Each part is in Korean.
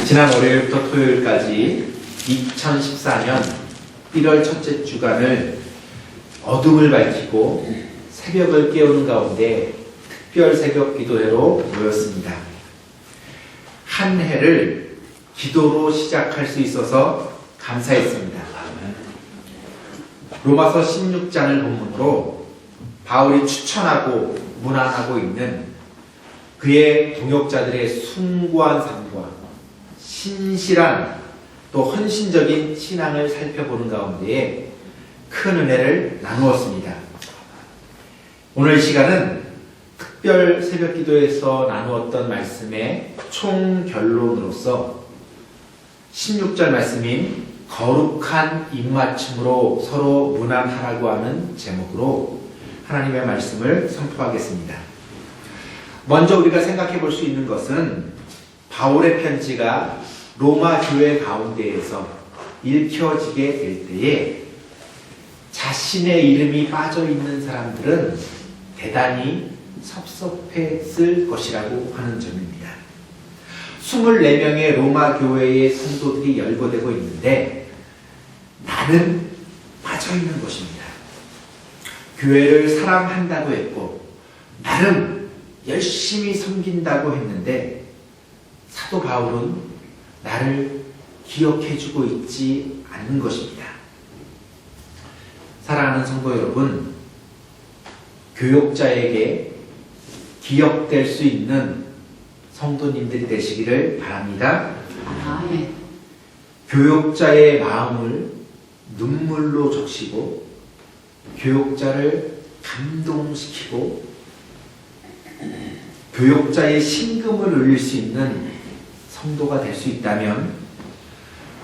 지난 월요일부터 토요일까지 2014년 1월 첫째 주간을 어둠을 밝히고 새벽을 깨우는 가운데 특별 새벽 기도회로 모였습니다. 한 해를 기도로 시작할 수 있어서 감사했습니다. 로마서 16장을 본문으로 바울이 추천하고 문안하고 있는 그의 동역자들의 숭고한 삶과 신실한 또 헌신적인 신앙을 살펴보는 가운데에 큰 은혜를 나누었습니다. 오늘 시간은 특별 새벽 기도에서 나누었던 말씀의 총결론으로서 16절 말씀인 거룩한 입맞춤으로 서로 문안하라고 하는 제목으로 하나님의 말씀을 선포하겠습니다. 먼저 우리가 생각해 볼 수 있는 것은 바울의 편지가 로마 교회 가운데에서 읽혀지게 될 때에 자신의 이름이 빠져 있는 사람들은 대단히 섭섭했을 것이라고 하는 점입니다. 24명의 로마 교회의 성도들이 열거되고 있는데 나는 빠져 있는 것입니다. 교회를 사랑한다고 했고 나름 열심히 섬긴다고 했는데 사도 바울은 나를 기억해주고 있지 않는 것입니다. 사랑하는 성도 여러분, 교역자에게 기억될 수 있는 성도님들이 되시기를 바랍니다. 아멘. 교역자의 마음을 눈물로 적시고 교역자를 감동시키고 교역자의 심금을 울릴 수 있는 성도가 될 수 있다면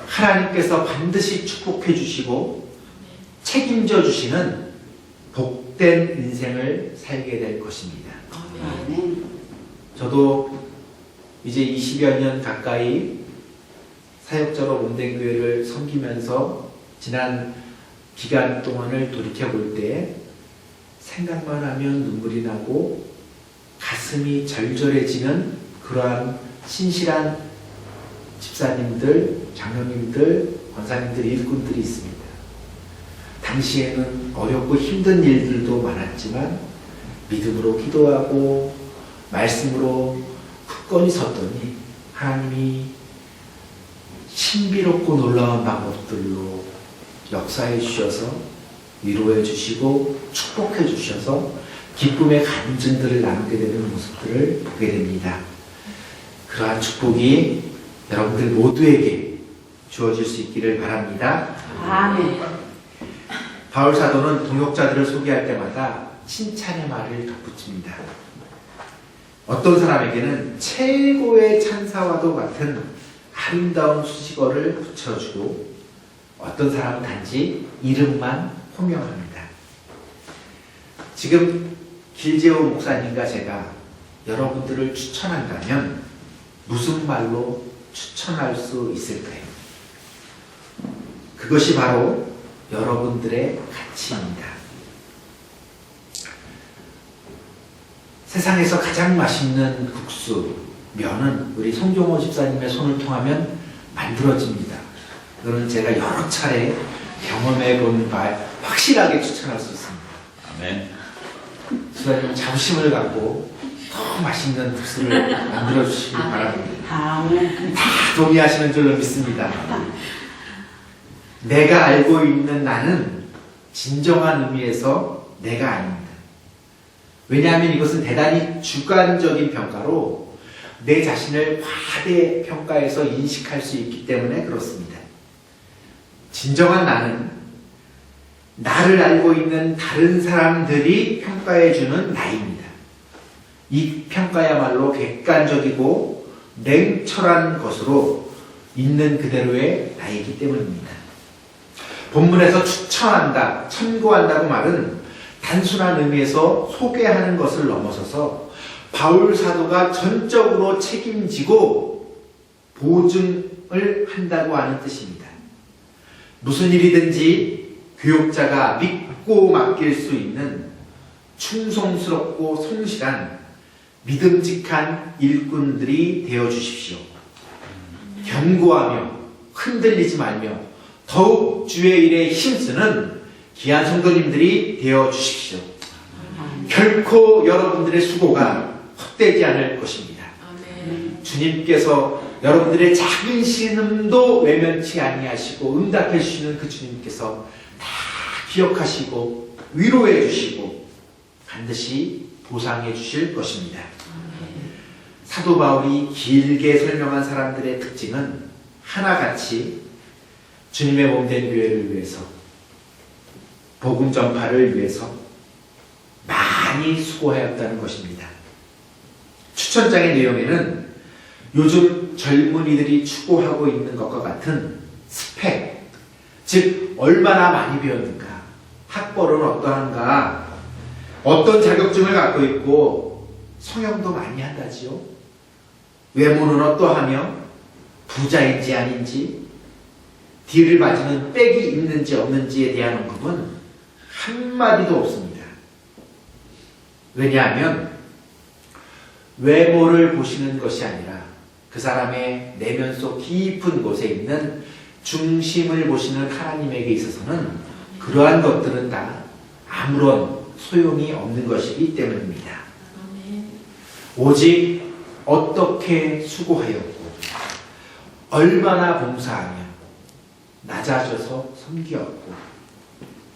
하나님께서 반드시 축복해 주시고 책임져 주시는 복된 인생을 살게 될 것입니다. 아멘. 저도 이제 20여 년 가까이 사역자로 몸된교회를 섬기면서 지난 기간 동안을 돌이켜볼 때 생각만 하면 눈물이 나고 가슴이 절절해지는 그러한 신실한 집사님들, 장로님들, 권사님들, 일꾼들이 있습니다. 당시에는 어렵고 힘든 일들도 많았지만 믿음으로 기도하고 말씀으로 굳건히 섰더니 하나님이 신비롭고 놀라운 방법들로 역사해 주셔서 위로해 주시고 축복해 주셔서 기쁨의 간증들을 나누게 되는 모습들을 보게 됩니다. 그러한 축복이 여러분들 모두에게 주어질 수 있기를 바랍니다. 아멘. 바울 사도는 동역자들을 소개할 때마다 칭찬의 말을 덧붙입니다. 어떤 사람에게는 최고의 찬사와도 같은 아름다운 수식어를 붙여주고 어떤 사람은 단지 이름만 호명합니다. 지금 길재호 목사님과 제가 여러분들을 추천한다면 무슨 말로 추천할 수 있을까요? 그것이 바로 여러분들의 가치입니다. 세상에서 가장 맛있는 국수, 면은 우리 송종호 집사님의 손을 통하면 만들어집니다. 그거는 제가 여러 차례 경험해 본 바 확실하게 추천할 수 있습니다. 아멘. 집사님 자부심을 갖고 더 맛있는 국수를 만들어 주시기 바랍니다. 아멘. 다 동의하시는 줄로 믿습니다. 내가 알고 있는 나는 진정한 의미에서 내가 아닙니다. 왜냐하면 이것은 대단히 주관적인 평가로 내 자신을 과대평가해서 인식할 수 있기 때문에 그렇습니다. 진정한 나는 나를 알고 있는 다른 사람들이 평가해주는 나입니다. 이 평가야말로 객관적이고 냉철한 것으로 있는 그대로의 나이기 때문입니다. 본문에서 추천한다, 참고한다고 말은 단순한 의미에서 소개하는 것을 넘어서서 바울 사도가 전적으로 책임지고 보증을 한다고 하는 뜻입니다. 무슨 일이든지 교역자가 믿고 맡길 수 있는 충성스럽고 성실한 믿음직한 일꾼들이 되어 주십시오. 견고하며 흔들리지 말며 더욱 주의 일에 힘쓰는 귀한 성도님들이 되어 주십시오. 결코 여러분들의 수고가 헛되지 않을 것입니다. 주님께서 여러분들의 작은 신음도 외면치 아니하시고 응답해 주시는 그 주님께서 다 기억하시고 위로해 주시고 반드시 보상해 주실 것입니다. 사도 바울이 길게 설명한 사람들의 특징은 하나같이 주님의 몸된 교회를 위해서, 복음 전파를 위해서 많이 수고하였다는 것입니다. 추천장의 내용에는 요즘 젊은이들이 추구하고 있는 것과 같은 스펙, 즉 얼마나 많이 배웠는가, 학벌은 어떠한가, 어떤 자격증을 갖고 있고 성형도 많이 한다지요, 외모는 어떠하며 부자인지 아닌지, 뒤를 봐주는 백이 있는지 없는지에 대한 언급은 한마디도 없습니다. 왜냐하면 외모를 보시는 것이 아니라 그 사람의 내면 속 깊은 곳에 있는 중심을 보시는 하나님에게 있어서는 그러한 것들은 다 아무런 소용이 없는 것이기 때문입니다. 오직 어떻게 수고하였고 얼마나 봉사하며 낮아져서 섬기었고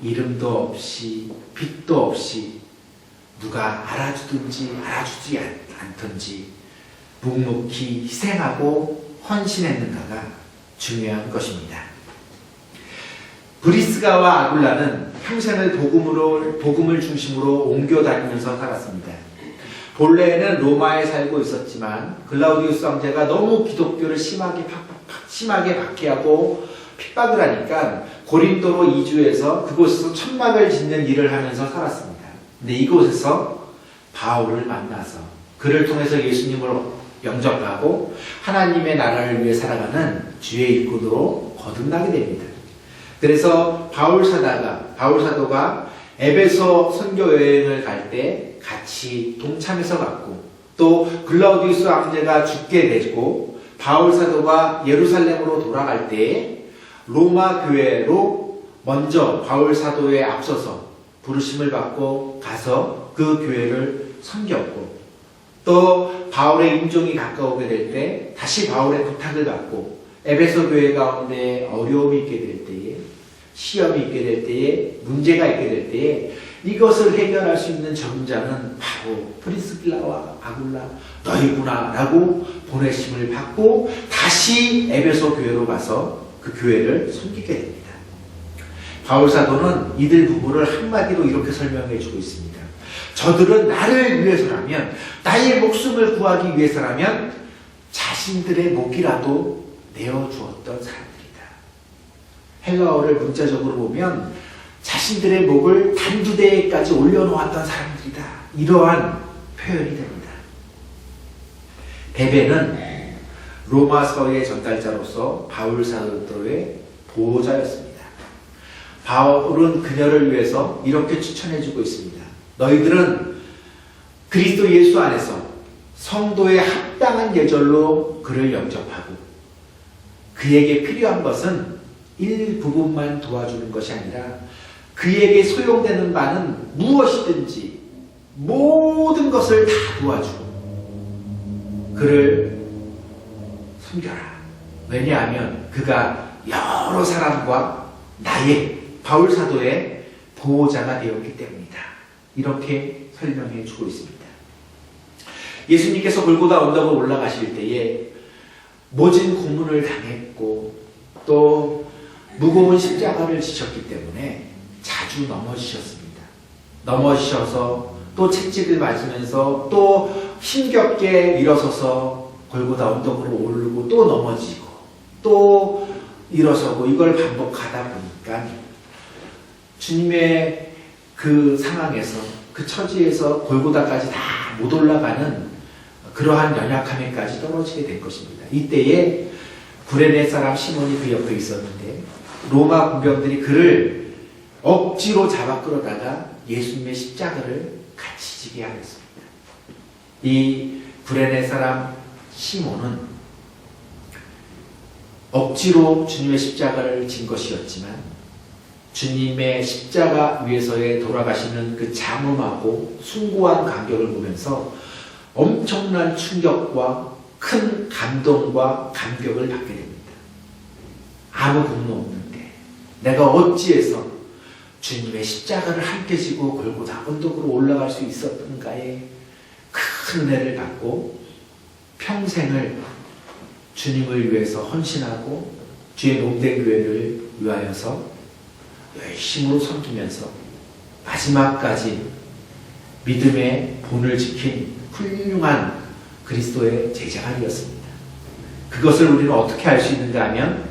이름도 없이 빛도 없이 누가 알아주든지 알아주지 않든지 묵묵히 희생하고 헌신했는가가 중요한 것입니다. 브리스가와 아굴라는 평생을 복음을 중심으로 옮겨 다니면서 살았습니다. 본래는 로마에 살고 있었지만 글라우디우스 황제가 너무 기독교를 심하게 박해하고 핍박을 하니까 고린도로 이주해서 그곳에서 천막을 짓는 일을 하면서 살았습니다. 근데 이곳에서 바울을 만나서 그를 통해서 예수님을 영접하고 하나님의 나라를 위해 살아가는 주의 일꾼으로 거듭나게 됩니다. 그래서 바울 사도가 에베소 선교 여행을 갈 때 같이 동참해서 갔고, 또 글라우디우스 황제가 죽게 되고 바울 사도가 예루살렘으로 돌아갈 때 로마 교회로 먼저 바울 사도에 앞서서 부르심을 받고 가서 그 교회를 섬겼고, 또 바울의 임종이 가까우게 될 때 다시 바울의 부탁을 받고 에베소 교회 가운데 어려움이 있게 될 때에, 시험이 있게 될 때에, 문제가 있게 될 때에 이것을 해결할 수 있는 전자는 바로 프리스길라와 아굴라 너희구나 라고 보내심을 받고 다시 에베소 교회로 가서 그 교회를 섬기게 됩니다. 바울 사도는 이들 부부를 한마디로 이렇게 설명해 주고 있습니다. 저들은 나를 위해서라면, 나의 목숨을 구하기 위해서라면 자신들의 목이라도 내어주었던 사람들이다. 헬라어를 문자적으로 보면 자신들의 목을 단두대까지 올려놓았던 사람들이다. 이러한 표현이 됩니다. 베베는 로마서의 전달자로서 바울 사도의 보호자였습니다. 바울은 그녀를 위해서 이렇게 추천해주고 있습니다. 너희들은 그리스도 예수 안에서 성도의 합당한 예절로 그를 영접하고 그에게 필요한 것은 일부분만 도와주는 것이 아니라 그에게 소용되는 바는 무엇이든지 모든 것을 다 도와주고 그를 섬겨라. 왜냐하면 그가 여러 사람과 나의 바울 사도의 보호자가 되었기 때문이다. 이렇게 설명해 주고 있습니다. 예수님께서 골고다 언덕을 올라가실 때에 모진 고문을 당했고 또 무거운 십자가를 지셨기 때문에 자주 넘어지셨습니다. 넘어지셔서 또 채찍을 맞으면서 또 힘겹게 일어서서 골고다 언덕으로 오르고 또 넘어지고 또 일어서고 이걸 반복하다 보니까 주님의 그 상황에서 그 처지에서 골고다까지 다 못 올라가는 그러한 연약함에까지 떨어지게 된 것입니다. 이때에 구레네 사람 시몬이 그 옆에 있었는데 로마 군병들이 그를 억지로 잡아 끌어다가 예수님의 십자가를 같이 지게 하였습니다. 이 구레네 사람 시몬은 억지로 주님의 십자가를 진 것이었지만 주님의 십자가 위에서의 돌아가시는 그 장엄하고 숭고한 간격을 보면서 엄청난 충격과 큰 감동과 감격을 받게 됩니다. 아무 분도 없는데 내가 어찌해서 주님의 십자가를 함께 지고 골고다 언덕으로 올라갈 수 있었던가에 큰 은혜를 받고 평생을 주님을 위해서 헌신하고 주의 몸된 교회를 위하여서 열심으로 섬기면서 마지막까지 믿음의 본을 지킨 훌륭한 그리스도의 제자가 되었습니다. 그것을 우리는 어떻게 알 수 있는가 하면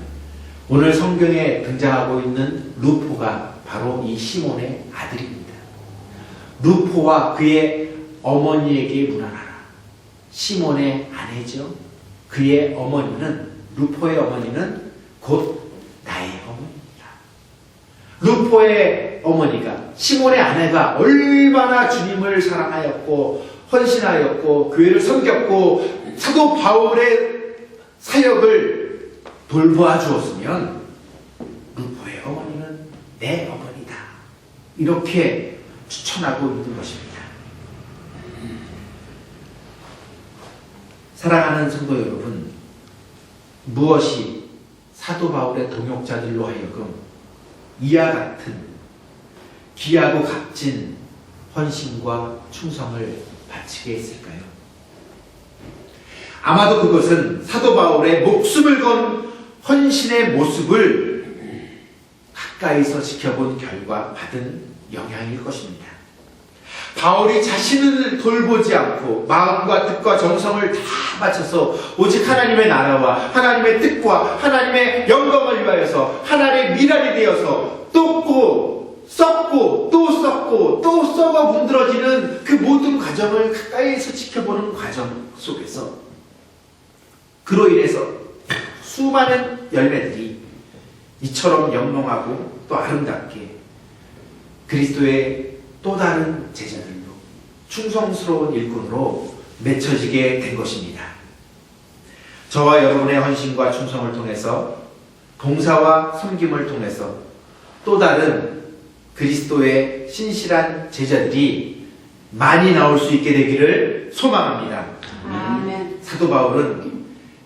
오늘 성경에 등장하고 있는 루포가 바로 이 시몬의 아들입니다. 루포와 그의 어머니에게 문안하라. 시몬의 아내죠. 그의 어머니는, 루포의 어머니는 곧 나의 어머니입니다. 루포의 어머니가, 시몬의 아내가 얼마나 주님을 사랑하였고 헌신하였고 교회를 섬겼고 사도 바울의 사역을 돌보아 주었으면 루포의 어머니는 내 어머니다. 이렇게 추천하고 있는 것입니다. 사랑하는 성도 여러분, 무엇이 사도 바울의 동역자들로 하여금 이와 같은 귀하고 값진 헌신과 충성을 바치게 했을까요? 아마도 그것은 사도 바울의 목숨을 건 헌신의 모습을 가까이서 지켜본 결과 받은 영향일 것입니다. 바울이 자신을 돌보지 않고 마음과 뜻과 정성을 다 바쳐서 오직 하나님의 나라와 하나님의 뜻과 하나님의 영광을 위하여서 하나님의 미랄이 되어서 떴고 썩고 또 썩고 또 썩어 문드러지는 그 모든 과정을 가까이에서 지켜보는 과정 속에서 그로 인해서 수많은 열매들이 이처럼 영롱하고 또 아름답게 그리스도의 또 다른 제자들로 충성스러운 일꾼으로 맺혀지게 된 것입니다. 저와 여러분의 헌신과 충성을 통해서 봉사와 섬김을 통해서 또 다른 그리스도의 신실한 제자들이 많이 나올 수 있게 되기를 소망합니다. 아멘. 사도 바울은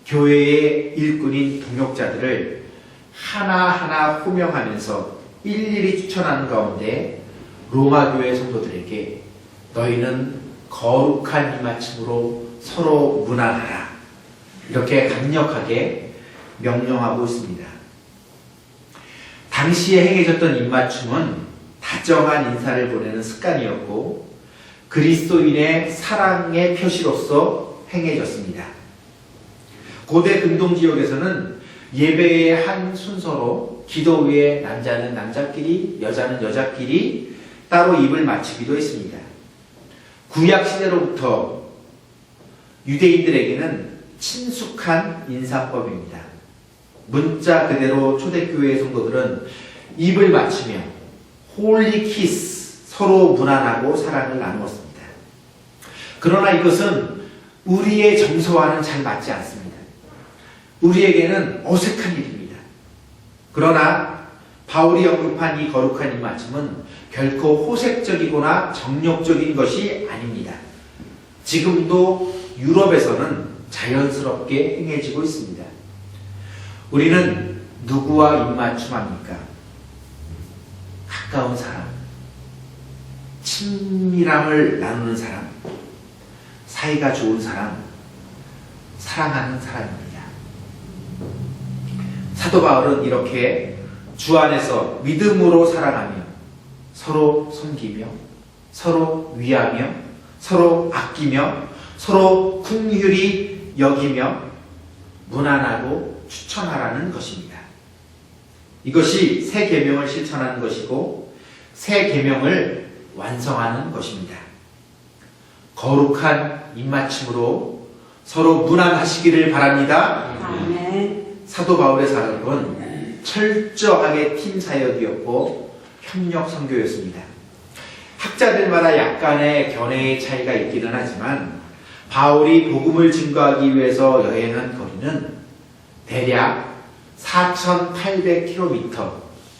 교회의 일꾼인 동역자들을 하나하나 호명하면서 일일이 추천하는 가운데 로마 교회 성도들에게 너희는 거룩한 이맞춤으로 서로 문안하라. 이렇게 강력하게 명령하고 있습니다. 당시에 행해졌던 입맞춤은 다정한 인사를 보내는 습관이었고 그리스도인의 사랑의 표시로서 행해졌습니다. 고대 근동지역에서는 예배의 한 순서로 기도 후에 남자는 남자끼리 여자는 여자끼리 따로 입을 맞추기도 했습니다. 구약시대로부터 유대인들에게는 친숙한 인사법입니다. 문자 그대로 초대교회 성도들은 입을 맞추며 홀리 키스 서로 문안하고 사랑을 나누었습니다. 그러나 이것은 우리의 정서와는 잘 맞지 않습니다. 우리에게는 어색한 일입니다. 그러나 바울이 언급한 이 거룩한 입맞춤은 결코 호색적이거나 정욕적인 것이 아닙니다. 지금도 유럽에서는 자연스럽게 행해지고 있습니다. 우리는 누구와 입맞춤합니까? 가까운 사람, 친밀함을 나누는 사람, 사이가 좋은 사람, 사랑하는 사람입니다. 사도 바울은 이렇게 주 안에서 믿음으로 사랑하며 서로 섬기며 서로 위하며 서로 아끼며 서로 긍휼히 여기며 문안하고 추천하라는 것입니다. 이것이 새 계명을 실천하는 것이고 새 계명을 완성하는 것입니다. 거룩한 입맞춤으로 서로 문안하시기를 바랍니다. 아멘. 사도 바울의 사역은 철저하게 팀 사역이었고 협력 선교였습니다. 학자들마다 약간의 견해의 차이가 있기는 하지만 바울이 복음을 증거하기 위해서 여행한 거리는 대략 4,800km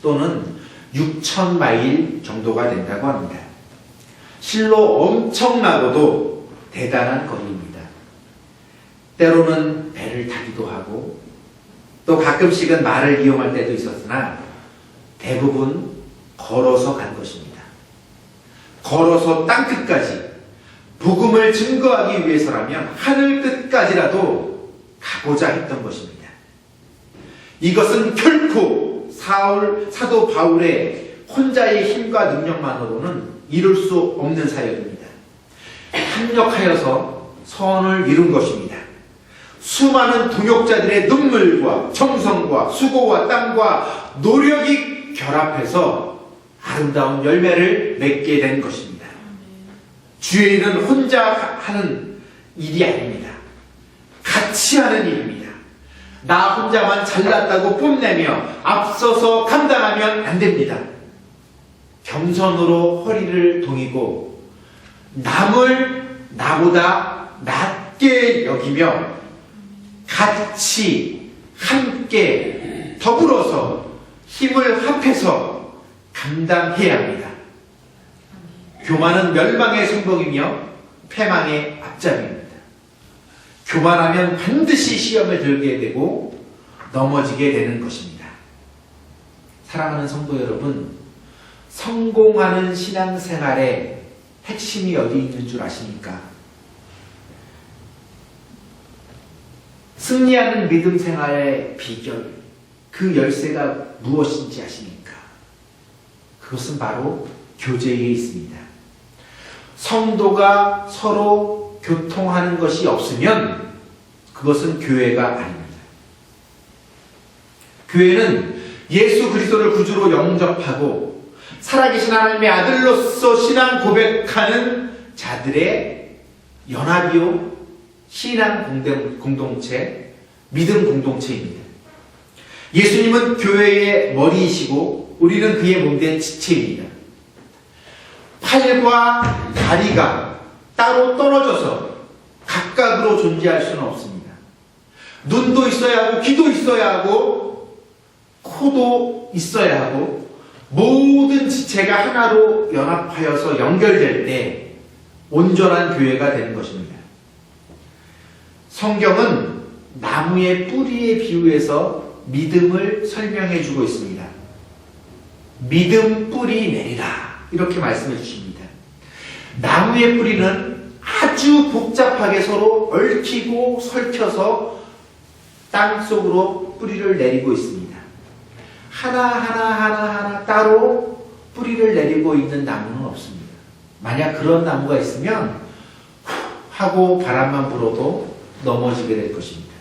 또는 6,000마일 정도가 된다고 합니다. 실로 엄청나고도 대단한 거리입니다. 때로는 배를 타기도 하고 또 가끔씩은 말을 이용할 때도 있었으나 대부분 걸어서 간 것입니다. 걸어서 땅끝까지 복음을 증거하기 위해서라면 하늘 끝까지라도 가고자 했던 것입니다. 이것은 결코 사도 바울의 혼자의 힘과 능력만으로는 이룰 수 없는 사역입니다. 협력하여서 선을 이룬 것입니다. 수많은 동역자들의 눈물과 정성과 수고와 땀과 노력이 결합해서 아름다운 열매를 맺게 된 것입니다. 주의 일은 혼자 하는 일이 아닙니다. 같이 하는 일입니다. 나 혼자만 잘났다고 뽐내며 앞서서 감당하면 안 됩니다. 겸손으로 허리를 동이고 남을 나보다 낮게 여기며 같이 함께 더불어서 힘을 합해서 감당해야 합니다. 교만은 멸망의 성공이며 패망의 앞잡이입니다. 교만하면 반드시 시험에 들게 되고 넘어지게 되는 것입니다. 사랑하는 성도 여러분, 성공하는 신앙생활의 핵심이 어디 있는 줄 아십니까? 승리하는 믿음 생활의 비결, 그 열쇠가 무엇인지 아십니까? 그것은 바로 교제에 있습니다. 성도가 서로 교통하는 것이 없으면 그것은 교회가 아닙니다. 교회는 예수 그리스도를 구주로 영접하고 살아계신 하나님의 아들로서 신앙 고백하는 자들의 연합이요 신앙 공동체, 믿음 공동체입니다. 예수님은 교회의 머리이시고 우리는 그의 몸된 지체입니다. 팔과 다리가 따로 떨어져서 각각으로 존재할 수는 없습니다. 눈도 있어야 하고 귀도 있어야 하고 코도 있어야 하고 모든 지체가 하나로 연합하여서 연결될 때 온전한 교회가 되는 것입니다. 성경은 나무의 뿌리에 비유해서 믿음을 설명해 주고 있습니다. 믿음 뿌리 내리라 이렇게 말씀해 주십니다. 나무의 뿌리는 아주 복잡하게 서로 얽히고 설켜서 땅속으로 뿌리를 내리고 있습니다. 하나하나 따로 뿌리를 내리고 있는 나무는 없습니다. 만약 그런 나무가 있으면 하고 바람만 불어도 넘어지게 될 것입니다.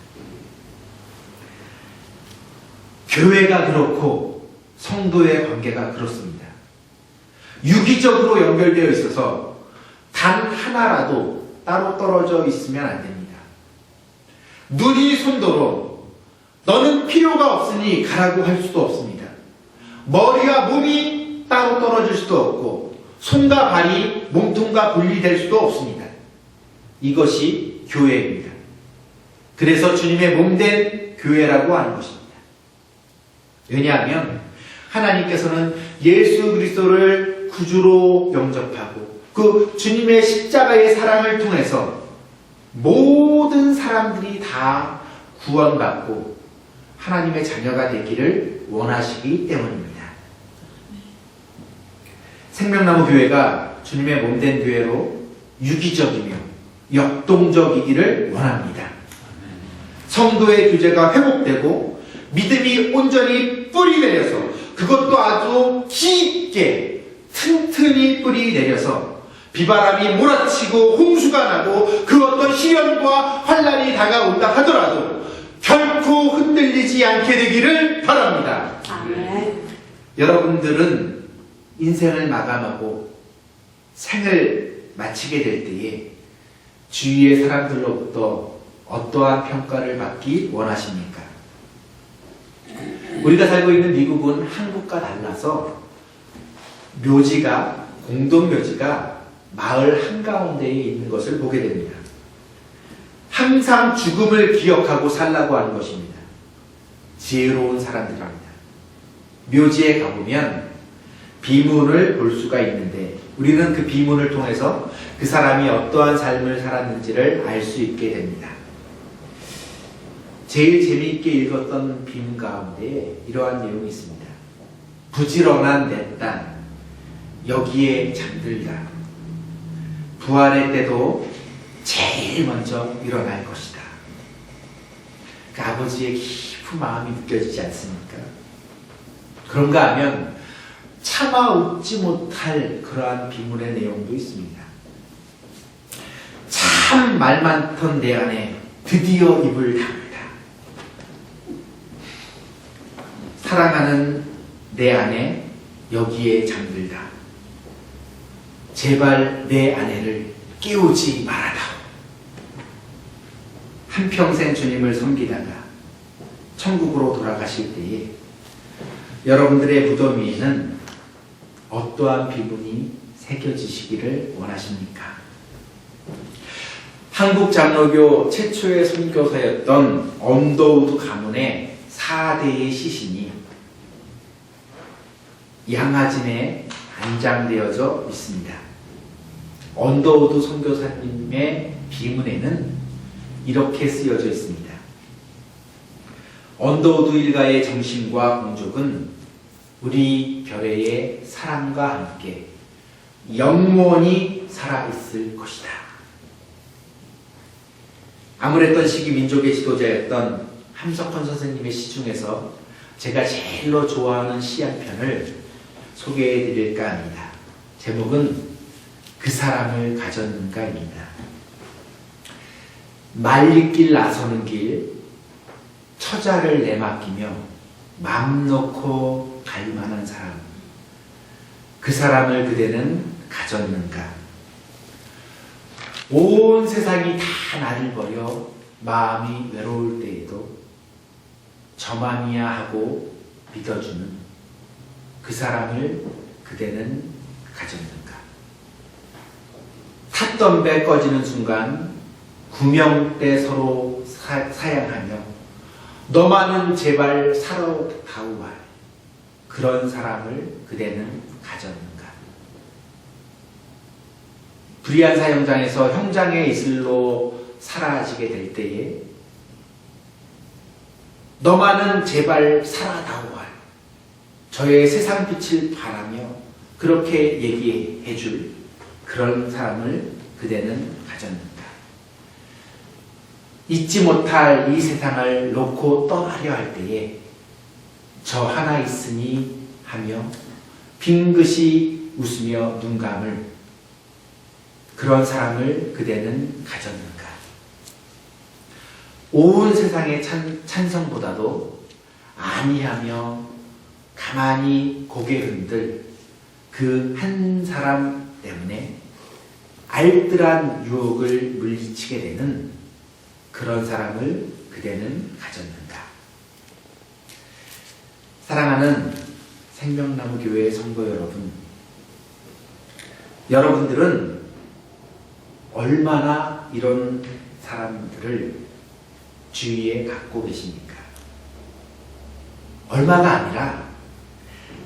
교회가 그렇고 성도의 관계가 그렇습니다. 유기적으로 연결되어 있어서 단 하나라도 따로 떨어져 있으면 안 됩니다. 눈이 손도로 너는 필요가 없으니 가라고 할 수도 없습니다. 머리와 몸이 따로 떨어질 수도 없고 손과 발이 몸통과 분리될 수도 없습니다. 이것이 교회입니다. 그래서 주님의 몸된 교회라고 하는 것입니다. 왜냐하면 하나님께서는 예수 그리스도를 구주로 영접하고 그 주님의 십자가의 사랑을 통해서 모든 사람들이 다 구원받고 하나님의 자녀가 되기를 원하시기 때문입니다. 생명나무 교회가 주님의 몸된 교회로 유기적이며 역동적이기를 원합니다. 성도의 교제가 회복되고 믿음이 온전히 뿌리 내려서 그것도 아주 깊게 튼튼히 뿌리 내려서 비바람이 몰아치고 홍수가 나고 그 어떤 시련과 환난이 다가온다 하더라도 결코 흔들리지 않게 되기를 바랍니다. 아멘. 여러분들은 인생을 마감하고 생을 마치게 될 때에 주위의 사람들로부터 어떠한 평가를 받기 원하십니까? 우리가 살고 있는 미국은 한국과 달라서 묘지가 공동묘지가 마을 한가운데에 있는 것을 보게 됩니다. 항상 죽음을 기억하고 살라고 하는 것입니다. 지혜로운 사람들입니다. 묘지에 가보면 비문을 볼 수가 있는데 우리는 그 비문을 통해서 그 사람이 어떠한 삶을 살았는지를 알 수 있게 됩니다. 제일 재미있게 읽었던 비문 가운데 이러한 내용이 있습니다. 부지런한 내 땅 여기에 잠들다. 부활의 때도 제일 먼저 일어날 것이다. 그 아버지의 깊은 마음이 느껴지지 않습니까? 그런가 하면 차마 웃지 못할 그러한 비문의 내용도 있습니다. 참 말 많던 내 안에 드디어 입을 다물다. 사랑하는 내 안에 여기에 잠들다. 제발 내 아내를 깨우지 말아라. 한평생 주님을 섬기다가 천국으로 돌아가실 때에 여러분들의 무덤 위에는 어떠한 비문이 새겨지시기를 원하십니까? 한국 장로교 최초의 선교사였던 언더우드 가문의 4대의 시신이 양화진에 안장되어져 있습니다. 언더우드 선교사님의 비문에는 이렇게 쓰여져 있습니다. 언더우드 일가의 정신과 공족은 우리 별의 사랑과 함께 영원히 살아있을 것이다. 아무랬던 시기 민족의 지도자였던 함석헌 선생님의 시 중에서 제가 제일로 좋아하는 시 한 편을 소개해 드릴까 합니다. 제목은 그 사람을 가졌는가입니다. 말리길 나서는 길 처자를 내맡기며 맘 놓고 갈 만한 사람, 그 사람을 그대는 가졌는가? 온 세상이 다 나를 버려 마음이 외로울 때에도 저만이야 하고 믿어주는 그 사람을 그대는 가졌는가? 탔던 배 꺼지는 순간 구명대 서로 사양하며 너만은 제발 살아다오와 그런 사람을 그대는 가졌는가? 불의한 사형장에서 형장의 이슬로 사라지게 될 때에 너만은 제발 살아다오와 저의 세상 빛을 바라며 그렇게 얘기해 줄 그런 사람을 그대는 가졌는가? 잊지 못할 이 세상을 놓고 떠나려 할 때에 저 하나 있으니 하며 빙긋이 웃으며 눈 감을 그런 사람을 그대는 가졌는가? 온 세상의 찬성보다도 아니하며 가만히 고개 흔들 그 한 사람 때문에 알뜰한 유혹을 물리치게 되는 그런 사람을 그대는 가졌는가? 사랑하는 생명나무 교회 성도 여러분, 여러분들은 얼마나 이런 사람들을 주위에 갖고 계십니까? 얼마가 아니라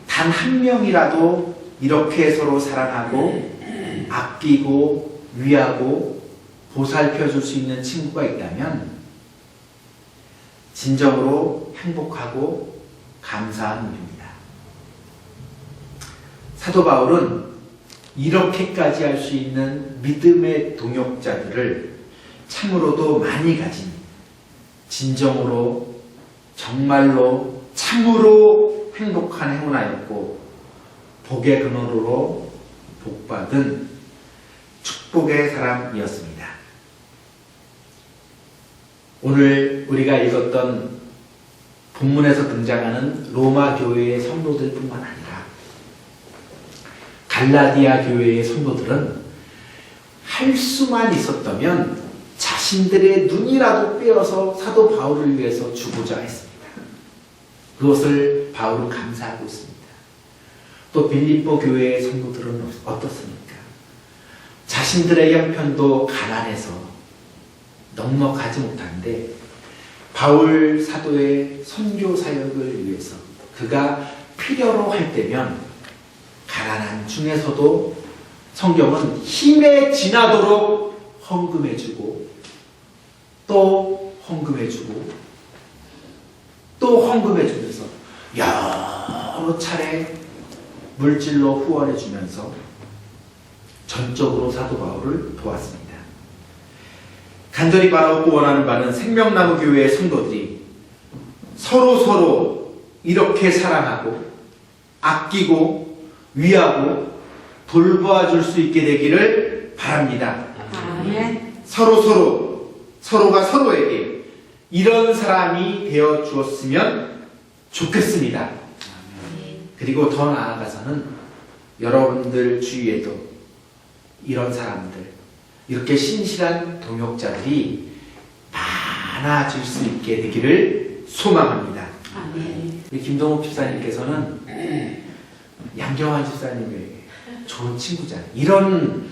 단 한 명이라도 이렇게 서로 사랑하고 아끼고 위하고 보살펴 줄 수 있는 친구가 있다면 진정으로 행복하고 감사한 일입니다. 사도 바울은 이렇게까지 할 수 있는 믿음의 동역자들을 참으로도 많이 가진 진정으로 정말로 참으로 행복한 행운하였고 복의 근원으로 복받은 축복의 사람이었습니다. 오늘 우리가 읽었던 본문에서 등장하는 로마 교회의 성도들 뿐만 아니라 갈라디아 교회의 성도들은 할 수만 있었다면 자신들의 눈이라도 빼어서 사도 바울을 위해서 주고자 했습니다. 그것을 바울은 감사하고 있습니다. 또 빌립보 교회의 성도들은 어떻습니까? 자신들의 형편도 가난해서 넉넉하지 못한데 바울 사도의 선교 사역을 위해서 그가 필요로 할 때면 가난한 중에서도 성경은 힘에 지나도록 헌금해주고 또 헌금해주고 또 헌금해주면서 여러 차례 물질로 후원해주면서 전적으로 사도 바울을 도왔습니다. 간절히 바라고 원하는 바는 생명나무 교회의 성도들이 서로 이렇게 사랑하고 아끼고 위하고 돌봐줄 수 있게 되기를 바랍니다. 아멘. 서로가 서로에게 이런 사람이 되어 주었으면 좋겠습니다. 그리고 더 나아가서는 여러분들 주위에도 이런 사람들, 이렇게 신실한 동역자들이 많아질 수 있게 되기를 소망합니다. 아멘. 우리 김동욱 집사님께서는 양경환 집사님의 좋은 친구잖아요. 이런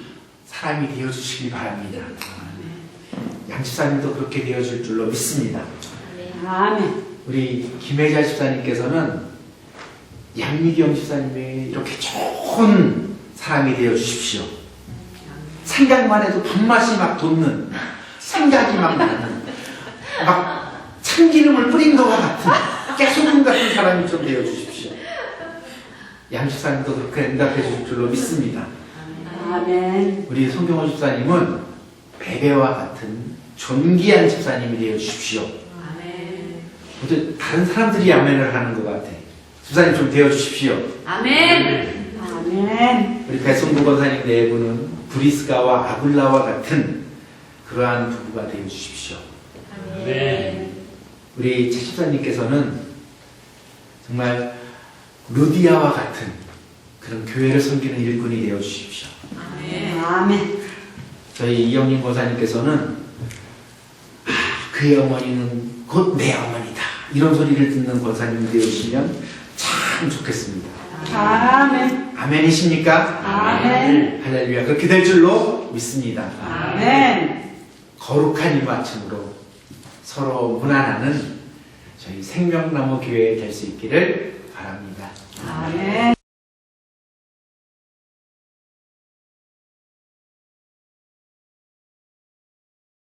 사람이 되어주시기 바랍니다. 양 집사님도 그렇게 되어줄 줄로 믿습니다. 아멘. 우리 김혜자 집사님께서는 양미경 집사님의 이렇게 좋은 사람이 되어주십시오. 생각만 해도 밥맛이 막 돋는, 생각이 막 나는, 막 참기름을 뿌린 것과 같은 깨소금 같은 사람이 좀 되어주십시오. 양 집사님도 그렇게 응답해 주실 줄로 믿습니다. 아멘. 우리 송경호 집사님은 베베와 같은 존귀한 집사님이 되어주십시오. 아멘. 다른 사람들이 아멘을 하는 것 같아. 집사님 좀 되어주십시오. 아멘. 아멘. 우리 배송부 권사님 네 분은 브리스가와 아굴라와 같은 그러한 부부가 되어주십시오. 아멘. 우리 최 집사님께서는 정말 루디아와 같은 그런 교회를 섬기는 일꾼이 되어주십시오. 아멘. 아멘. 저희 이영림 권사님께서는 그의 어머니는 곧 내 어머니다 이런 소리를 듣는 권사님이 되어주시면 참 좋겠습니다. 아멘. 아멘이십니까? 아멘. 할렐루야. 그렇게 될 줄로 믿습니다. 아멘. 거룩한 입맞춤으로 서로 문안하는 저희 생명나무 교회 될 수 있기를 바랍니다. 아멘.